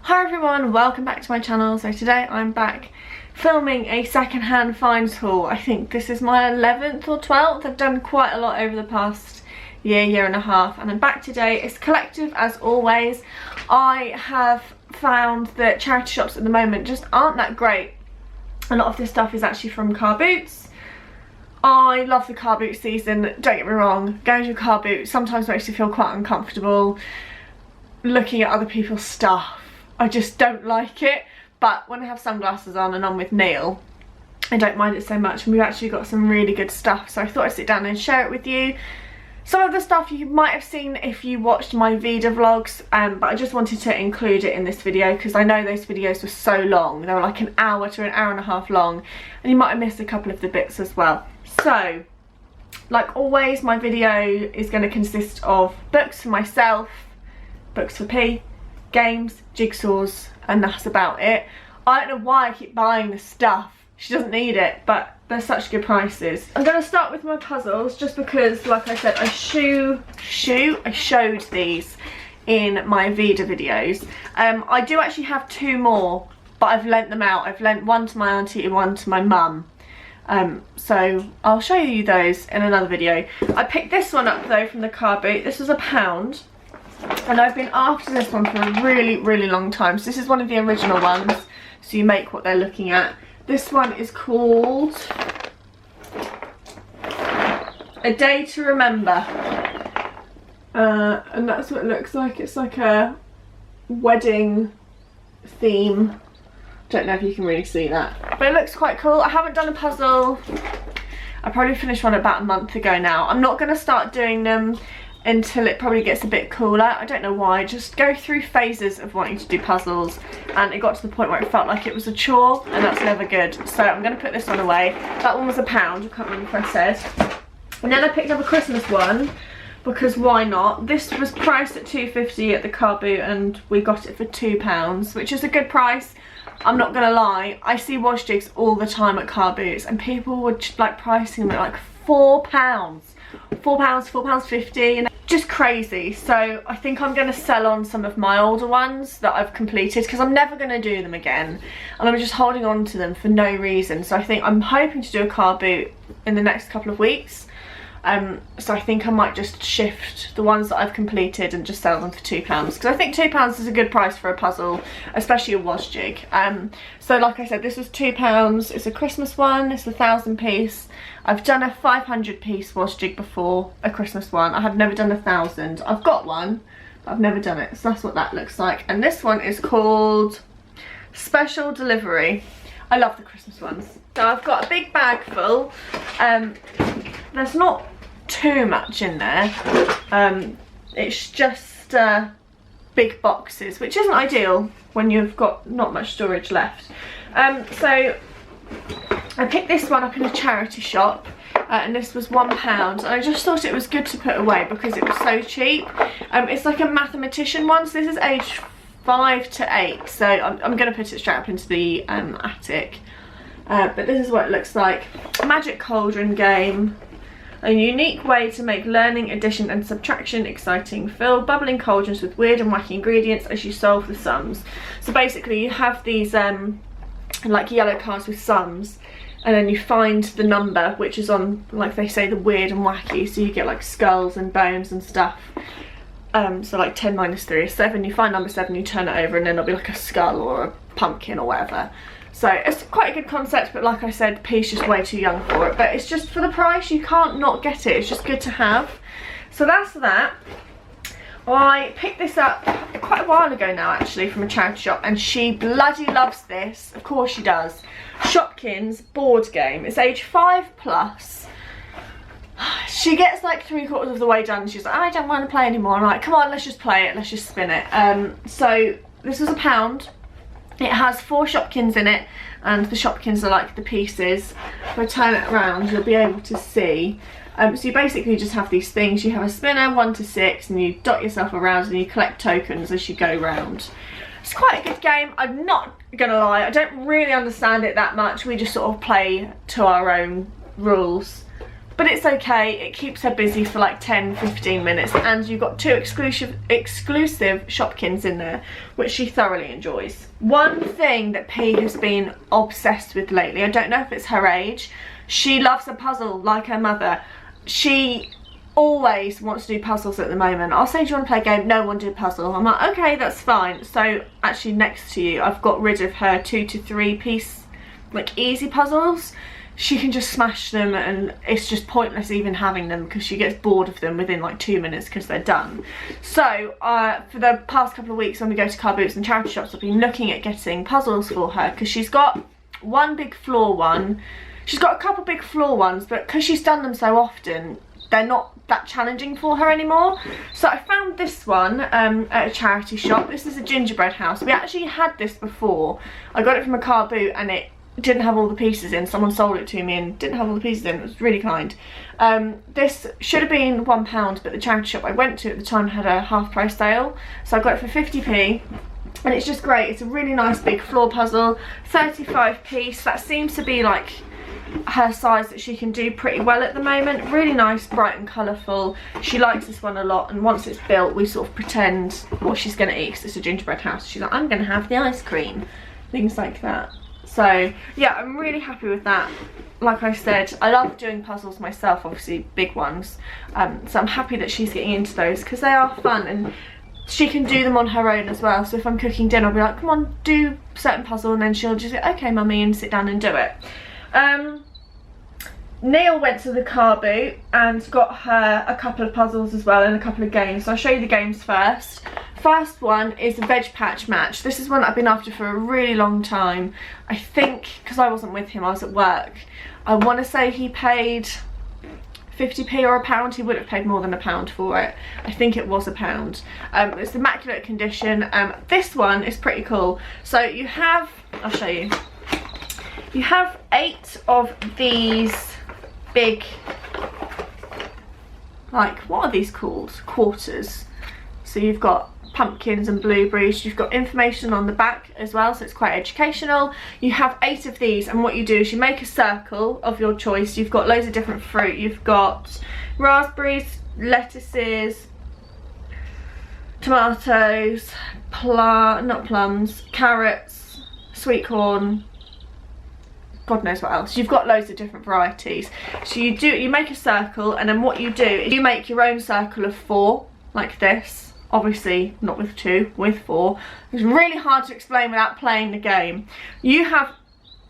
Hi everyone, welcome back to my channel. So today I'm back filming a second-hand finds haul. I think this is my 11th or 12th. I've done quite a lot over the past year and a half, and I'm back today. It's collective as always. I have found that charity shops at the moment just aren't that great. A lot of this stuff is actually from car boots. I love the car boot season, don't get me wrong. Going to a car boot sometimes makes you feel quite uncomfortable looking at other people's stuff. I just don't like it, but when I have sunglasses on and I'm with Neil, I don't mind it so much, and we've actually got some really good stuff, so I thought I'd sit down and share it with you. Some of the stuff you might have seen if you watched my Vida vlogs, but I just wanted to include it in this video because I know those videos were so long. They were like an hour to an hour and a half long, and you might have missed a couple of the bits as well. So, like always, my video is going to consist of books for myself, books for P, games, jigsaws, and that's about it. I don't know why I keep buying this stuff. She doesn't need it, but they're such good prices. I'm going to start with my puzzles just because, like I said, I showed these in my Vida videos. I do actually have two more, but I've lent them out. I've lent one to my auntie and one to my mum. So I'll show you those in another video. I picked this one up though from the car boot. This was £1. And I've been after this one for a really long time. So this is one of the original ones, so you make what they're looking at. This one is called A Day to Remember, and that's what it looks like. It's like a wedding theme. Don't know if you can really see that, but it looks quite cool. I haven't done a puzzle. I probably finished one about a month ago now. I'm not going to start doing them until it probably gets a bit cooler. I don't know why. I just go through phases of wanting to do puzzles, and it got to the point where it felt like it was a chore, and that's never good. So I'm going to put this one away. That one was £1. I can't remember if I said. And then I picked up a Christmas one because why not? This was priced at £2.50 at the car boot, and we got it for £2, which is a good price. I'm not gonna lie, I see wash jigs all the time at car boots, and people were like pricing them at like £4, £4.50, and just crazy. So I think I'm gonna sell on some of my older ones that I've completed because I'm never gonna do them again, and I'm just holding on to them for no reason. So I think I'm hoping to do a car boot in the next couple of weeks. So I think I might just shift the ones that I've completed and just sell them for £2, because I think £2 is a good price for a puzzle, especially a wash jig. So like I said, this was £2. It's a Christmas one. It's a 1,000 piece. I've done a 500 piece wash jig before, a Christmas one. I have never done 1,000. I've got one, but I've never done it. So that's what that looks like. And this one is called Special Delivery. I love the Christmas ones. So I've got a big bag full. There's not too much in there. It's just big boxes, which isn't ideal when you've got not much storage left. So I picked this one up in a charity shop, and this was £1, and I just thought it was good to put away because it was so cheap. It's like a mathematician one, so this is age 5 to 8, so I'm going to put it straight up into the attic. But this is what it looks like. Magic cauldron game. A unique way to make learning, addition and subtraction exciting. Fill bubbling cauldrons with weird and wacky ingredients as you solve the sums. So basically you have these like yellow cards with sums, and then you find the number which is on, like they say, the weird and wacky. So you get like skulls and bones and stuff. So like 10 minus 3 is 7. You find number 7, you turn it over, and then it'll be like a skull or a pumpkin or whatever. So it's quite a good concept, but like I said, P's just way too young for it. But it's just for the price, you can't not get it. It's just good to have. So that's that. I picked this up quite a while ago now, actually, from a charity shop, and she bloody loves this. Of course she does. Shopkins board game. It's age 5+. She gets like 3/4 of the way done, and she's like, I don't want to play anymore. I'm like, come on, let's just play it. Let's just spin it. So this was £1. It has 4 Shopkins in it, and the Shopkins are like the pieces. If I turn it around, you'll be able to see. So you basically just have these things. You have a spinner, 1 to 6, and you dot yourself around and you collect tokens as you go round. It's quite a good game. I'm not gonna lie, I don't really understand it that much. We just sort of play to our own rules. but it's okay. It keeps her busy for like 10-15 minutes, and you've got 2 exclusive Shopkins in there, which she thoroughly enjoys. One thing that P has been obsessed with lately, I don't know if it's her age, she loves a puzzle like her mother. She always wants to do puzzles at the moment. I'll say, do you want to play a game? No, one do a puzzle. I'm like, okay, that's fine. So actually next to you, I've got rid of her 2 to 3 piece like easy puzzles. She can just smash them, and it's just pointless even having them because she gets bored of them within like 2 minutes because they're done. So for the past couple of weeks when we go to car boots and charity shops, I've been looking at getting puzzles for her because she's got one big floor one. She's got a couple big floor ones, but because she's done them so often, they're not that challenging for her anymore. So I found this one at a charity shop. This is a gingerbread house. We actually had this before. I got it from a car boot and it didn't have all the pieces in. Someone sold it to me and didn't have all the pieces in. It was really kind. This should have been £1, but the charity shop I went to at the time had a half price sale, so I got it for 50p, and it's just great. It's a really nice big floor puzzle, 35 piece. That seems to be like her size that she can do pretty well at the moment. Really nice, bright and colourful. She likes this one a lot, and once it's built we sort of pretend what she's going to eat because it's a gingerbread house. She's like, I'm going to have the ice cream, things like that. So yeah, I'm really happy with that. Like I said, I love doing puzzles myself, obviously big ones, so I'm happy that she's getting into those because they are fun, and she can do them on her own as well. So if I'm cooking dinner, I'll be like, come on, do a certain puzzle, and then she'll just go, okay mummy, and sit down and do it. Neil went to the car boot and got her a couple of puzzles as well and a couple of games. So I'll show you the games first. First one is the veg patch match. This is one that I've been after for a really long time. I think because I wasn't with him, I was at work. I want to say he paid 50p or £1. He would have paid more than £1 for it. I think it was £1. It's immaculate condition. This one is pretty cool. So you have, I'll show you. You have 8 of these big, like, what are these called? Quarters. So you've got pumpkins and blueberries. You've got information on the back as well, so it's quite educational. You have 8 of these, and what you do is you make a circle of your choice. You've got loads of different fruit. You've got raspberries, lettuces, tomatoes, not plums, carrots, sweet corn, God knows what else. You've got loads of different varieties. So you make a circle, and then what you do is you make your own circle of 4, like this. Obviously not with 2, with 4. It's really hard to explain without playing the game. You have,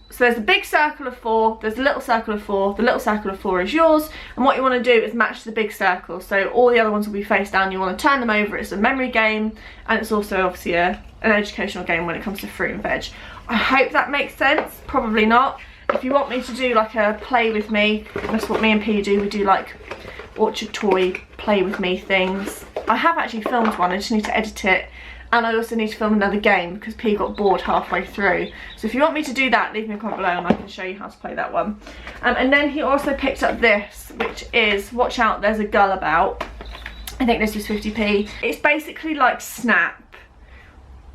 so there's a big circle of 4, there's a little circle of 4, the little circle of 4 is yours, and what you want to do is match the big circle. So all the other ones will be face down, you want to turn them over. It's a memory game, and it's also obviously an educational game when it comes to fruit and veg. I hope that makes sense. Probably not. If you want me to do like a play with me, that's what me and P do. We do like orchard toy play with me things. I have actually filmed one, I just need to edit it, and I also need to film another game because P got bored halfway through. So if you want me to do that, leave me a comment below and I can show you how to play that one. And then he also picked up this, which is, watch out, there's a gull about. I think this was 50p. It's basically like Snap,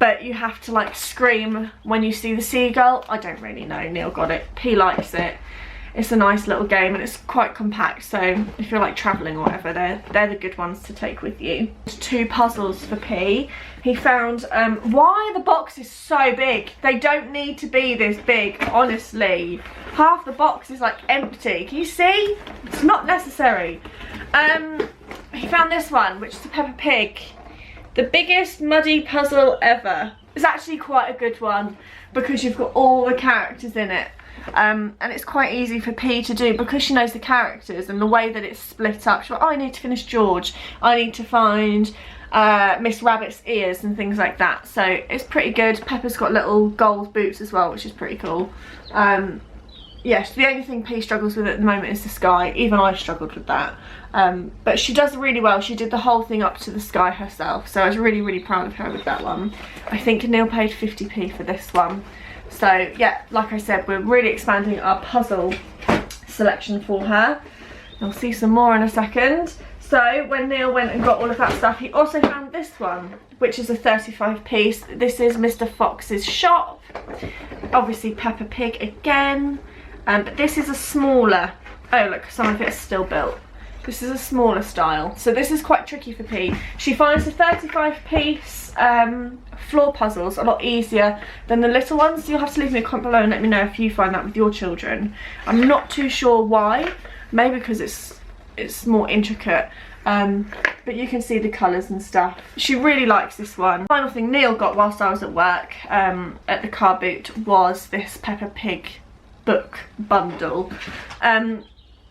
but you have to like scream when you see the seagull. I don't really know, Neil got it, P likes it. It's a nice little game, and it's quite compact, so if you're like travelling or whatever, they're the good ones to take with you. 2 puzzles for P. He found, why the box is so big? They don't need to be this big, honestly. Half the box is like empty. Can you see? It's not necessary. He found this one, which is a Peppa Pig. The biggest muddy puzzle ever. It's actually quite a good one because you've got all the characters in it. And it's quite easy for P to do because she knows the characters and the way that it's split up. She's like, oh, I need to finish George, I need to find Miss Rabbit's ears and things like that. So it's pretty good. Peppa's got little gold boots as well, which is pretty cool. Yes, the only thing P struggles with at the moment is the sky. Even I struggled with that. But she does really well. She did the whole thing up to the sky herself, so I was really, really proud of her with that one. I think Neil paid 50p for this one. So yeah, like I said, we're really expanding our puzzle selection for her. You'll see some more in a second. So when Neil went and got all of that stuff, he also found this one, which is a 35 piece. This is Mr. Fox's shop. Obviously Peppa Pig again. But this is a smaller Oh look, some of it's still built. This is a smaller style, so this is quite tricky for P. She finds the 35-piece floor puzzles a lot easier than the little ones, so you'll have to leave me a comment below and let me know if you find that with your children. I'm not too sure why, maybe because it's more intricate, but you can see the colours and stuff. She really likes this one. Final thing Neil got whilst I was at work at the car boot was this Peppa Pig book bundle.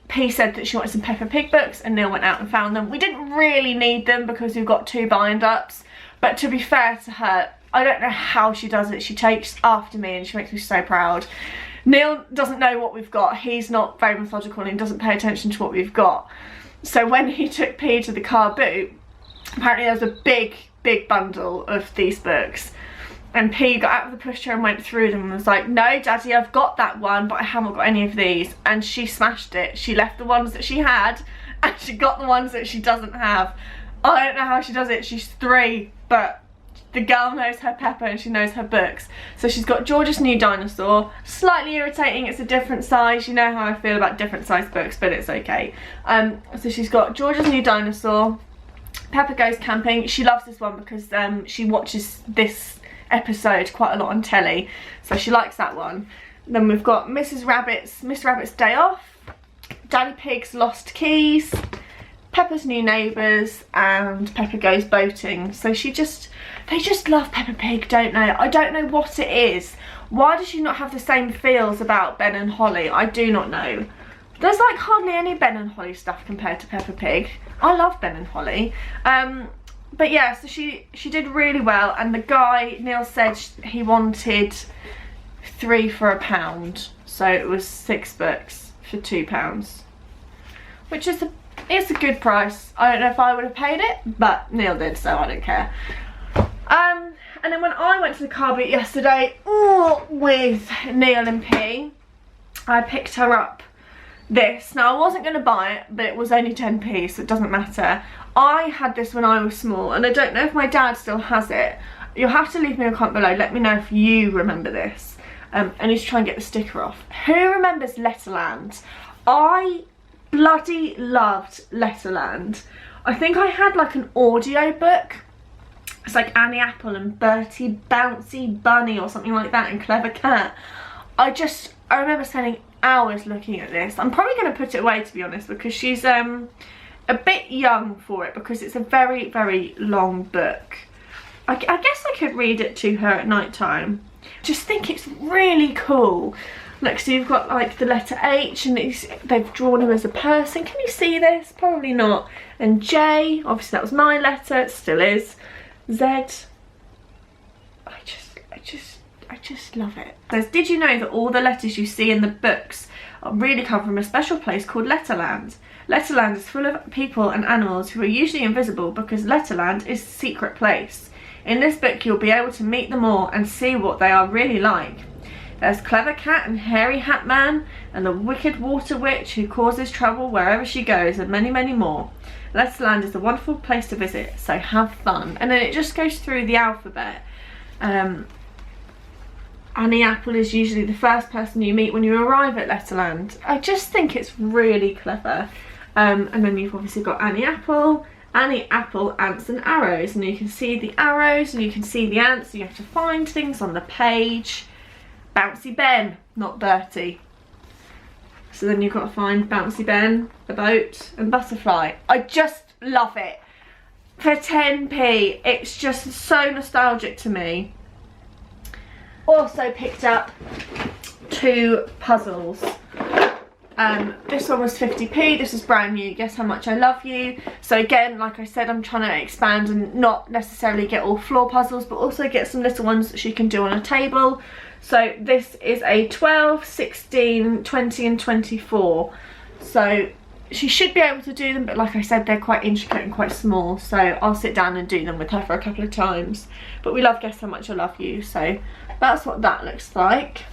P said that she wanted some Peppa Pig books and Neil went out and found them. We didn't really need them because we've got 2 bind-ups, but to be fair to her, I don't know how she does it. She takes after me and she makes me so proud. Neil doesn't know what we've got. He's not very methodical and he doesn't pay attention to what we've got. So when he took P to the car boot, apparently there was a big bundle of these books. And P got out of the pushchair and went through them and was like, no Daddy, I've got that one, but I haven't got any of these. And she smashed it. She left the ones that she had and she got the ones that she doesn't have. I don't know how she does it. She's 3, but the girl knows her Peppa and she knows her books. So she's got George's New Dinosaur. Slightly irritating, it's a different size. You know how I feel about different size books, but it's okay. So she's got George's New Dinosaur, Peppa Goes Camping. She loves this one because she watches this episode quite a lot on telly, so she likes that one. Then we've got Miss Rabbit's Day Off, Daddy Pig's Lost Keys, Peppa's New Neighbours, and Peppa Goes Boating. So they just love Peppa Pig, don't they? I don't know what it is. Why does she not have the same feels about Ben and Holly? I do not know. There's like hardly any Ben and Holly stuff compared to Peppa Pig. I love Ben and Holly. But yeah, so she did really well, and the guy, Neil said he wanted 3 for £1, so it was 6 books for £2, which is it's a good price. I don't know if I would have paid it, but Neil did, so I don't care. And then when I went to the car boot yesterday, with Neil and P, I picked her up this. Now I wasn't going to buy it, but it was only 10p, so it doesn't matter. I had this when I was small, and I don't know if my dad still has it. You'll have to leave me a comment below, let me know if you remember this. I need to try and get the sticker off. Who remembers Letterland? I bloody loved Letterland. I think I had like an audio book. It's like Annie Apple and Bertie Bouncy Bunny or something like that, and Clever Cat. I remember spending hours looking at this. I'm probably going to put it away, to be honest, because she's a bit young for it, because it's a very, very long book. I guess I could read it to her at night time. Just think it's really cool. Look, so you've got like the letter H, and they've drawn him as a person. Can you see this? Probably not. And J, obviously that was my letter, it still is. Z. I just love it. It says, did you know that all the letters you see in the books really come from a special place called Letterland? Letterland is full of people and animals who are usually invisible because Letterland is a secret place. In this book you'll be able to meet them all and see what they are really like. There's Clever Cat and Hairy Hat Man and the Wicked Water Witch who causes trouble wherever she goes, and many, many more. Letterland is a wonderful place to visit, so have fun. And then it just goes through the alphabet. Annie Apple is usually the first person you meet when you arrive at Letterland. I just think it's really clever. And then you've obviously got Annie Apple, Ants and Arrows. And you can see the arrows and you can see the ants. So you have to find things on the page. Bouncy Ben, not Bertie. So then you've got to find Bouncy Ben, the boat, and Butterfly. I just love it. For 10p, it's just so nostalgic to me. Also picked up 2 puzzles. This one was 50p, this is brand new, Guess How Much I Love You. So again, like I said, I'm trying to expand and not necessarily get all floor puzzles, but also get some little ones that she can do on a table. So this is a 12, 16, 20 and 24. So she should be able to do them, but like I said, they're quite intricate and quite small. So I'll sit down and do them with her for a couple of times. But we love Guess How Much I Love You, so that's what that looks like.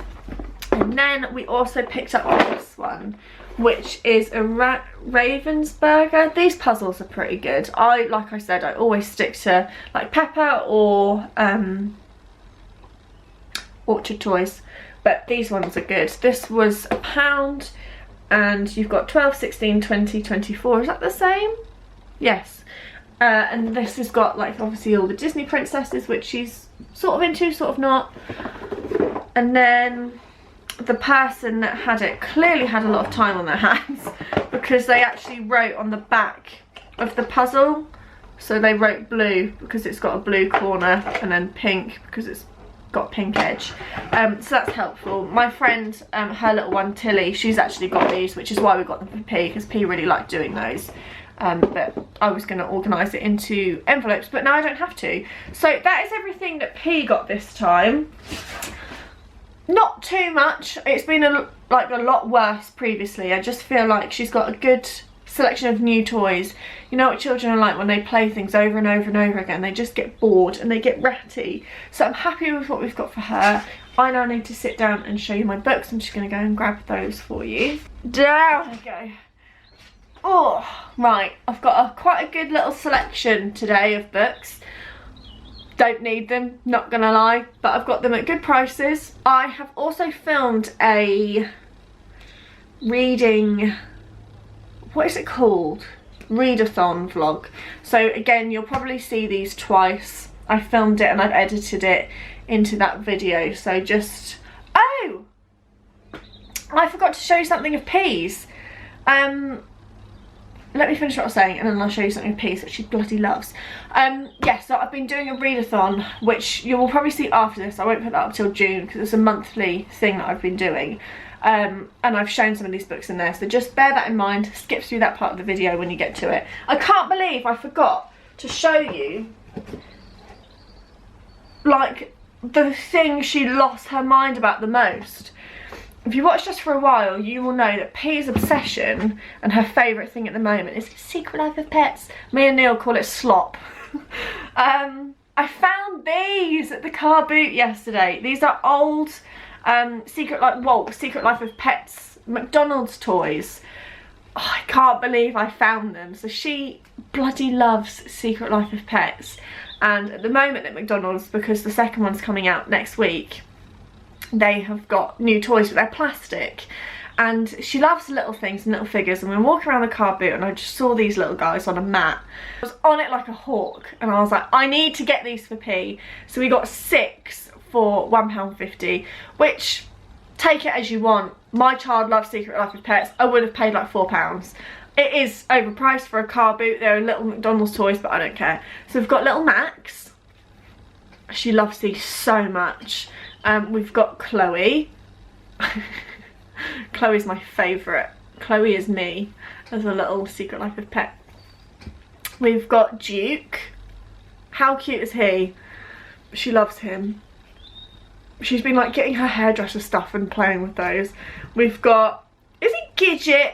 And then we also picked up this one, which is a Ravensburger. These puzzles are pretty good. Like I said, I always stick to like Peppa or Orchard Toys, but these ones are good. This was £1, and you've got 12, 16, 20, 24. Is that the same? Yes. And this has got like obviously all the Disney princesses, which she's sort of into, sort of not. And then the person that had it clearly had a lot of time on their hands, because they actually wrote on the back of the puzzle. So they wrote blue because it's got a blue corner, and then pink because it's got pink edge. So that's helpful. My friend, her little one Tilly, she's actually got these, which is why we got them for P, because P really liked doing those. But I was going to organise it into envelopes, but now I don't have to. So that is everything that P got this time. Not too much. It's been a lot worse previously. I just feel like she's got a good selection of new toys. You know what children are like when they play things over and over and over again. They just get bored and they get ratty. So I'm happy with what we've got for her. I now need to sit down and show you my books. I'm just going to go and grab those for you. Down I go. Oh, right. I've got quite a good little selection today of books. Don't need them, not gonna lie, but I've got them at good prices. I have also filmed a reading, what is it called? Readathon vlog. So again, you'll probably see these twice. I filmed it and I've edited it into that video. So just, oh, I forgot to show you something of P's. Let me finish what I was saying and then I'll show you something of P's that she bloody loves. Yeah, so I've been doing a readathon, which you will probably see after this. I won't put that up till June because it's a monthly thing that I've been doing. And I've shown some of these books in there, so just bear that in mind. Skip through that part of the video when you get to it. I can't believe I forgot to show you, like, the thing she lost her mind about the most. If you watch Just for a while, you will know that P's obsession and her favourite thing at the moment is Secret Life of Pets. Me and Neil call it slop. I found these at the car boot yesterday. These are old Secret Life of Pets McDonald's toys. Oh, I can't believe I found them. So she bloody loves Secret Life of Pets. And at the moment at McDonald's, because the second one's coming out next week, they have got new toys, but they're plastic. And she loves little things and little figures, and we were walking around the car boot and I just saw these little guys on a mat. I was on it like a hawk and I was like, I need to get these for P. So we got 6 for £1.50, which, take it as you want. My child loves Secret Life of Pets. I would have paid like £4. It is overpriced for a car boot. They're little McDonald's toys, but I don't care. So we've got little Max. She loves these so much. We've got Chloe. Chloe's my favourite. Chloe is me as a little Secret Life of Pet. We've got Duke. How cute is he? She loves him. She's been like getting her hairdresser stuff and playing with those. We've got, is he Gidget?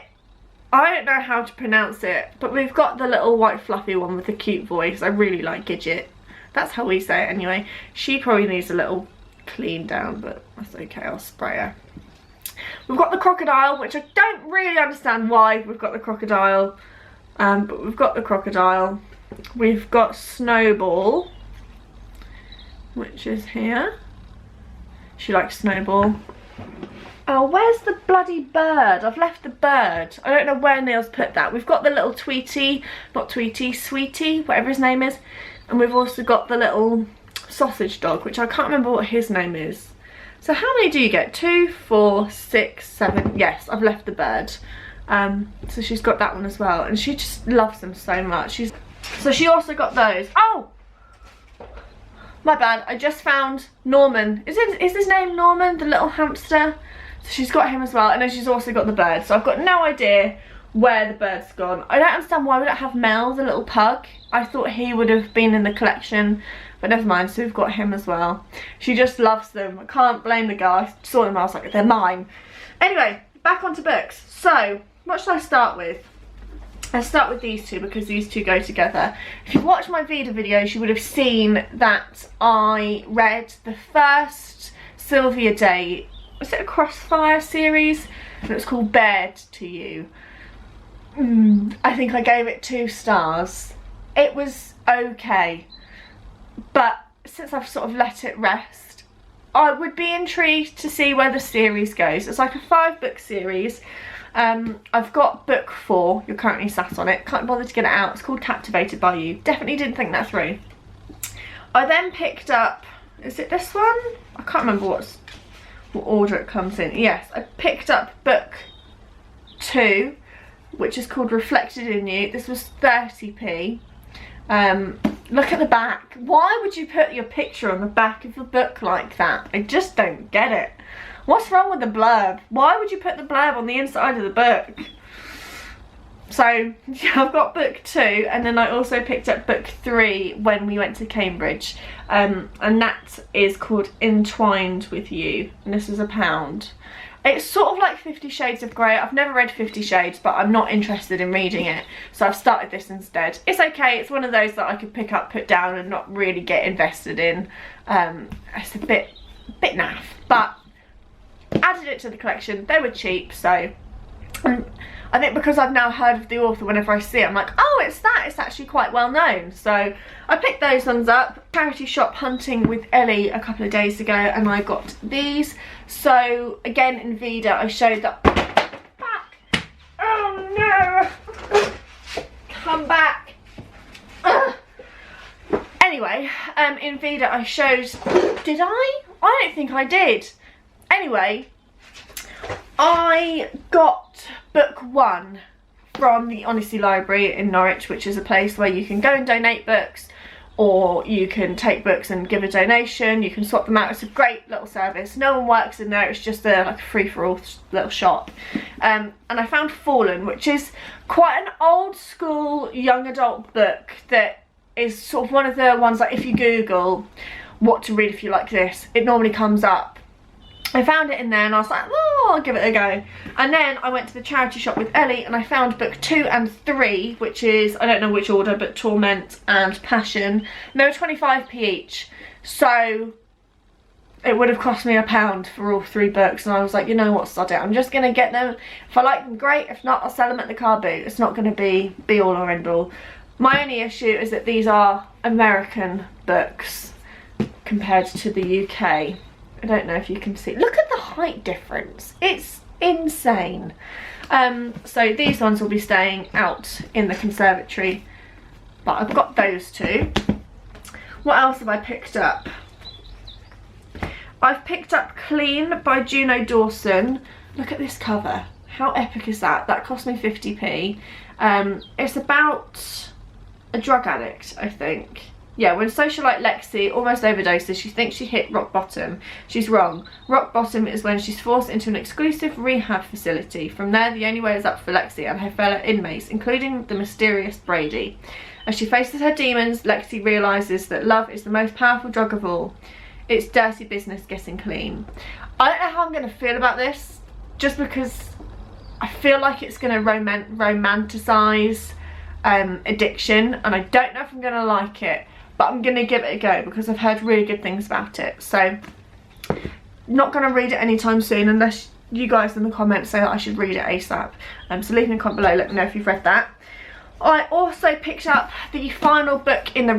I don't know how to pronounce it, but we've got the little white fluffy one with the cute voice. I really like Gidget. That's how we say it anyway. She probably needs a little clean down, but that's okay, I'll spray her. We've got the crocodile, which I don't really understand why we've got the crocodile, but we've got the crocodile. We've got Snowball, which is here. She likes Snowball. Oh, where's the bloody bird? I've left the bird. I don't know where Neil's put that. We've got the little Tweety, not Tweety, Sweetie, whatever his name is, and we've also got the little sausage dog, which I can't remember what his name is. So how many do you get? 2, 4, 6, 7. Yes, I've left the bird. So she's got that one as well, and she just loves them so much. So she also got those. Oh, my bad. I just found Norman. Is his name Norman, the little hamster? So she's got him as well, and then she's also got the bird. So I've got no idea where the bird's gone. I don't understand why we don't have Mel, the little pug. I thought he would have been in the collection, but never mind. So we've got him as well. She just loves them. I can't blame the girl. I saw them, I was like, they're mine. Anyway, back onto books. So what should I start with? Let's start with these two because these two go together. If you've watched my Vida videos, you would have seen that I read the first Sylvia Day, was it a Crossfire series? And it was called Bared to You. I think I gave it 2 stars. It was okay, but since I've sort of let it rest, I would be intrigued to see where the series goes. It's like a 5-book series, I've got book 4, you're currently sat on it, can't bother to get it out. It's called Captivated by You. Definitely didn't think that through. I then picked up, is it this one? I can't remember what order it comes in. Yes, I picked up book 2, which is called Reflected in You. This was 30p. Look at the back. Why would you put your picture on the back of a book like that? I just don't get it. What's wrong with the blurb? Why would you put the blurb on the inside of the book? So yeah, I've got book 2, and then I also picked up book 3 when we went to Cambridge, and that is called Entwined with You, and this is £1. It's sort of like 50 Shades of Grey. I've never read 50 Shades, but I'm not interested in reading it, so I've started this instead. It's okay, it's one of those that I could pick up, put down, and not really get invested in. It's a bit naff, but added it to the collection. They were cheap, so I think because I've now heard of the author, whenever I see it, I'm like, oh, it's that. It's actually quite well known. So I picked those ones up. Charity shop hunting with Ellie a couple of days ago, and I got these. So again, in Vida, I showed that back. Oh no! Come back. Ugh. Anyway, in Vida, I showed. Did I? I don't think I did. Anyway, I got book 1 from the Honesty Library in Norwich, which is a place where you can go and donate books, or you can take books and give a donation. You can swap them out. It's a great little service. No one works in there. It's just like a free-for-all little shop. And I found Fallen, which is quite an old school young adult book that is sort of one of the ones that if you Google what to read if you like this, it normally comes up. I found it in there and I was like, oh, I'll give it a go. And then I went to the charity shop with Ellie and I found book 2 and 3, which is, I don't know which order, but Torment and Passion. And they were 25p each. So it would have cost me £1 for all 3 books. And I was like, you know what, sod it. I'm just going to get them. If I like them, great. If not, I'll sell them at the car boot. It's not going to be all or end all. My only issue is that these are American books compared to the UK. I don't know if you can see. Look at the height difference. It's insane. So these ones will be staying out in the conservatory. But I've got those 2. What else have I picked up? I've picked up Clean by Juno Dawson. Look at this cover. How epic is that? That cost me 50p. It's about a drug addict, I think. Yeah, when socialite Lexi almost overdoses, she thinks she hit rock bottom. She's wrong. Rock bottom is when she's forced into an exclusive rehab facility. From there, the only way is up for Lexi and her fellow inmates, including the mysterious Brady. As she faces her demons, Lexi realises that love is the most powerful drug of all. It's dirty business getting clean. I don't know how I'm going to feel about this, just because I feel like it's going to romanticise addiction, and I don't know if I'm going to like it. But I'm going to give it a go because I've heard really good things about it. So, not going to read it anytime soon unless you guys in the comments say that I should read it ASAP. So leave me a comment below, let me know if you've read that. I also picked up the final book in the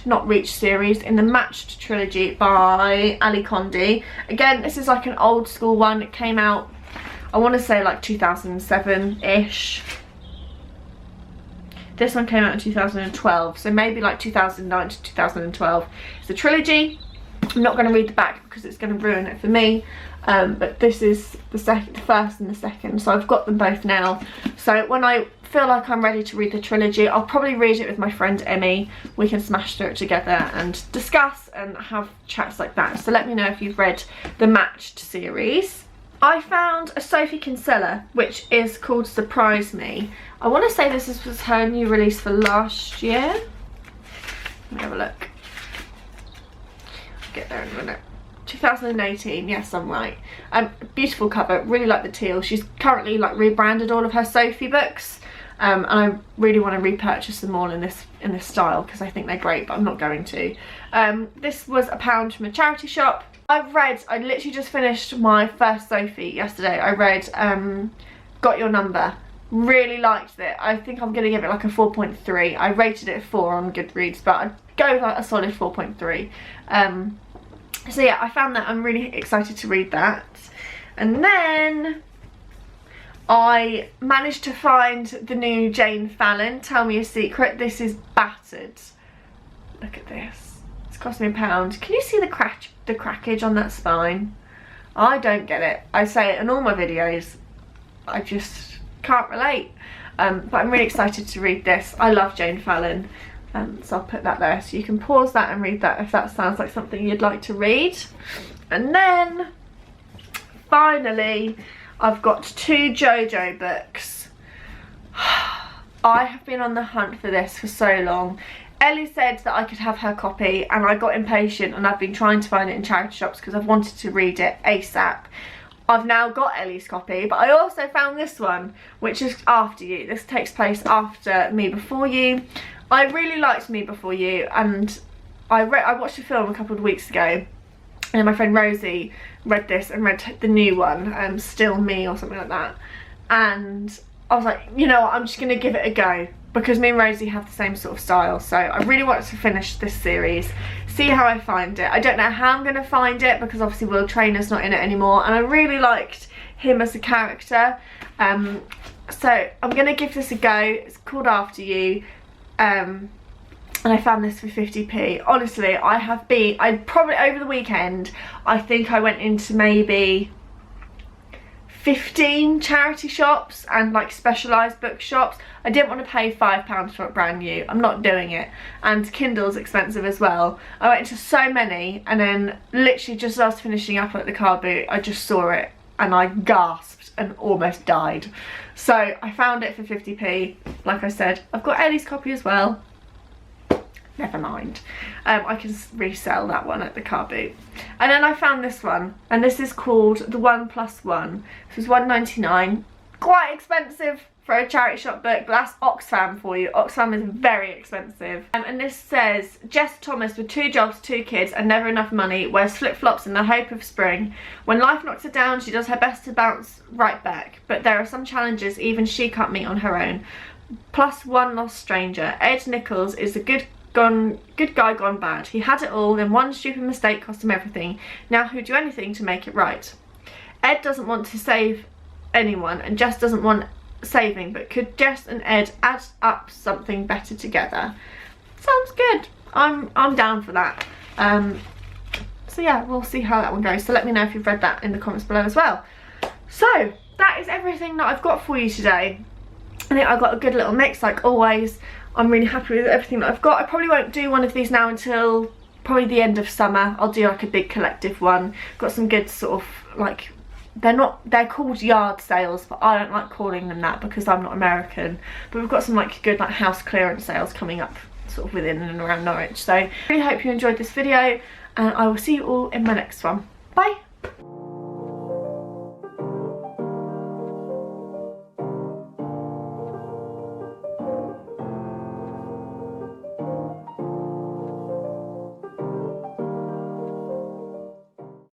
Not Reached series, in the Matched trilogy by Ali Condé. Again, this is like an old school one. It came out, I want to say like 2007-ish. This one came out in 2012, so maybe like 2009 to 2012. It's a trilogy. I'm not going to read the back because it's going to ruin it for me. But this is the first and the second, so I've got them both now. So when I feel like I'm ready to read the trilogy, I'll probably read it with my friend Emmy. We can smash through it together and discuss and have chats like that. So let me know if you've read the Matched series. I found a Sophie Kinsella, which is called Surprise Me. I want to say this was her new release for last year. Let me have a look. I'll get there in a minute. 2018, yes, I'm right. Beautiful cover, really like the teal. She's currently like rebranded all of her Sophie books. And I really want to repurchase them all in this style because I think they're great, but I'm not going to. This was £1 from a charity shop. I literally just finished my first Sophie yesterday. I read Got Your Number. Really liked it. I think I'm going to give it like a 4.3. I rated it a 4 on Goodreads, but I'd go with like a solid 4.3. So yeah, I found that. I'm really excited to read that. And then I managed to find the new Jane Fallon, Tell Me a Secret. This is battered. Look at this. It's cost me £1. Can you see the crackage on that spine? I don't get it. I say it in all my videos. I just can't relate. But I'm really excited to read this. I love Jane Fallon. So I'll put that there. So you can pause that and read that if that sounds like something you'd like to read. And then, finally, I've got 2 JoJo books. I have been on the hunt for this for so long. Ellie said that I could have her copy and I got impatient and I've been trying to find it in charity shops because I've wanted to read it ASAP. I've now got Ellie's copy, but I also found this one, which is After You. This takes place after Me Before You. I really liked Me Before You, and I watched the film a couple of weeks ago, and my friend Rosie read this and read the new one, Still Me or something like that, and I was like, you know what, I'm just going to give it a go, because me and Rosie have the same sort of style, so I really want to finish this series, see how I find it. I don't know how I'm going to find it, because obviously Will Trainor's not in it anymore, and I really liked him as a character, so I'm going to give this a go. It's called After You, and I found this for 50p. Honestly, I probably over the weekend, I think I went into maybe 15 charity shops and like specialised bookshops. I didn't want to pay £5 for it brand new. I'm not doing it. And Kindle's expensive as well. I went into so many, and then literally just as I was finishing up at the car boot, I just saw it and I gasped and almost died. So I found it for 50p. Like I said, I've got Ellie's copy as well. Never mind. I can resell that one at the car boot. And then I found this one, and this is called The 1+1. This was £1.99. Quite expensive for a charity shop book, but that's Oxfam for you. Oxfam is very expensive. And this says, Jess Thomas with 2 jobs, 2 kids and never enough money wears flip-flops in the hope of spring. When life knocks her down, she does her best to bounce right back. But there are some challenges even she can't meet on her own. Plus one lost stranger. Ed Nichols is a good guy gone bad. He had it all, then one stupid mistake cost him everything. Now who'd do anything to make it right? Ed doesn't want to save anyone, and Jess doesn't want saving, but could Jess and Ed add up something better together? Sounds good. I'm down for that. So yeah, we'll see how that one goes. So let me know if you've read that in the comments below as well. So that is everything that I've got for you today. I think I've got a good little mix like always. I'm really happy with everything that I've got. I probably won't do one of these now until probably the end of summer. I'll do like a big collective one. Got some good sort of like, they're called yard sales, but I don't like calling them that because I'm not American. But we've got some like good like house clearance sales coming up sort of within and around Norwich. So I really hope you enjoyed this video, and I will see you all in my next one. Bye.